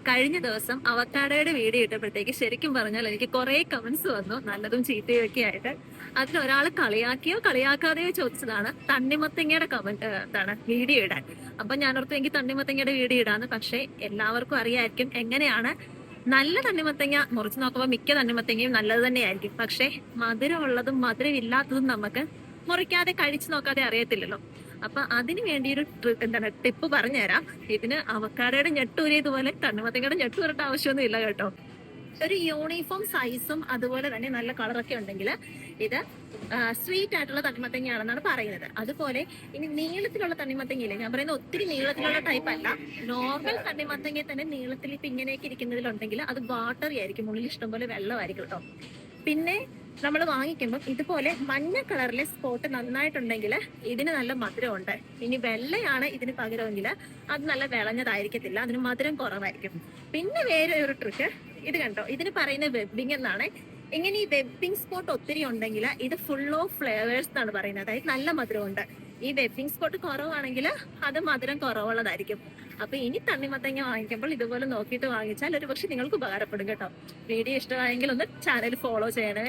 കഴിഞ്ഞ ദിവസം അവക്കാടോയുടെ വീഡിയോ ഇട്ടപ്പോഴത്തേക്ക് ശരിക്കും പറഞ്ഞാൽ എനിക്ക് കുറെ കമന്റ്സ് വന്നു, നല്ലതും ചീത്തയും ഒക്കെ ആയിട്ട്. അതിലൊരാൾ കളിയാക്കിയോ കളിയാക്കാതെയോ ചോദിച്ചതാണ് തണ്ണിമത്തങ്ങയുടെ കമന്റ് എന്താണ് വീഡിയോ ഇടാൻ. അപ്പൊ ഞാനോർത്തു എനിക്ക് തണ്ണിമത്തങ്ങയുടെ വീഡിയോ ഇടാന്ന്. പക്ഷെ എല്ലാവർക്കും അറിയായിരിക്കും എങ്ങനെയാണ്. നല്ല തണ്ണിമത്തങ്ങ മുറിച്ച് നോക്കുമ്പോൾ മിക്ക തണ്ണിമത്തങ്ങയും നല്ലത് തന്നെയായിരിക്കും. പക്ഷെ മധുരമുള്ളതും മധുരം ഇല്ലാത്തതും നമുക്ക് മുറിക്കാതെ കഴിച്ചു നോക്കാതെ അറിയത്തില്ലല്ലോ. അപ്പൊ അതിന് വേണ്ടി ഒരു ടിപ്പ് പറഞ്ഞുതരാം. ഇതിന് അവക്കാടയുടെ ഞെട്ടൂരിയതുപോലെ തണ്ണിമത്തങ്ങയുടെ ഞെട്ടൂരേണ്ട ആവശ്യമൊന്നും ഇല്ല കേട്ടോ. ഒരു യൂണിഫോം സൈസും അതുപോലെ തന്നെ നല്ല കളറൊക്കെ ഉണ്ടെങ്കിൽ ഇത് സ്വീറ്റ് ആയിട്ടുള്ള തണ്ണിമത്തങ്ങയാണെന്നാണ് പറയുന്നത്. അതുപോലെ ഇനി നീളത്തിലുള്ള തണ്ണിമത്തങ്ങയില്ലേ, ഞാൻ പറയുന്നത് ഒത്തിരി നീളത്തിലുള്ള ടൈപ്പ് അല്ല, നോർമൽ തണ്ണിമത്തങ്ങ തന്നെ നീളത്തിൽ ഇപ്പൊ ഇങ്ങനെയൊക്കെ ഇരിക്കുന്നതിലുണ്ടെങ്കിൽ അത് വാട്ടറി ആയിരിക്കും, ഉള്ളിൽ ഇഷ്ടംപോലെ വെള്ളമായിരിക്കും കേട്ടോ. പിന്നെ നമ്മൾ വാങ്ങിക്കുമ്പോൾ ഇതുപോലെ മഞ്ഞ കളറിലെ സ്പോട്ട് നന്നായിട്ടുണ്ടെങ്കിൽ ഇതിന് നല്ല മധുരമുണ്ട്. ഇനി വെള്ളയാണ് ഇതിന് പകരമെങ്കിൽ അത് നല്ല വിളഞ്ഞതായിരിക്കത്തില്ല, അതിന് മധുരം കുറവായിരിക്കും. പിന്നെ വേറെ ഒരു ട്രിക്ക്, ഇത് കണ്ടോ, ഇതിന് പറയുന്ന വെബിങ് എന്നാണ്. ഇങ്ങനെ ഈ വെബിങ് സ്പോട്ട് ഒത്തിരി ഉണ്ടെങ്കിൽ ഇത് ഫുൾ ഓഫ് ഫ്ലേവേഴ്സ് എന്നാണ് പറയുന്നത്, അതായത് നല്ല മധുരമുണ്ട്. ഈ വെബിങ് സ്പോട്ട് കുറവാണെങ്കിൽ അത് മധുരം കുറവുള്ളതായിരിക്കും. അപ്പൊ ഇനി തണ്ണിമത്തങ്ങ വാങ്ങിക്കുമ്പോൾ ഇതുപോലെ നോക്കിയിട്ട് വാങ്ങിച്ചാൽ ഒരു പക്ഷെ നിങ്ങൾക്ക് ഉപകാരപ്പെടും കേട്ടോ. വീഡിയോ ഇഷ്ടമായെങ്കിൽ ഒന്ന് ചാനൽ ഫോളോ ചെയ്യണേ.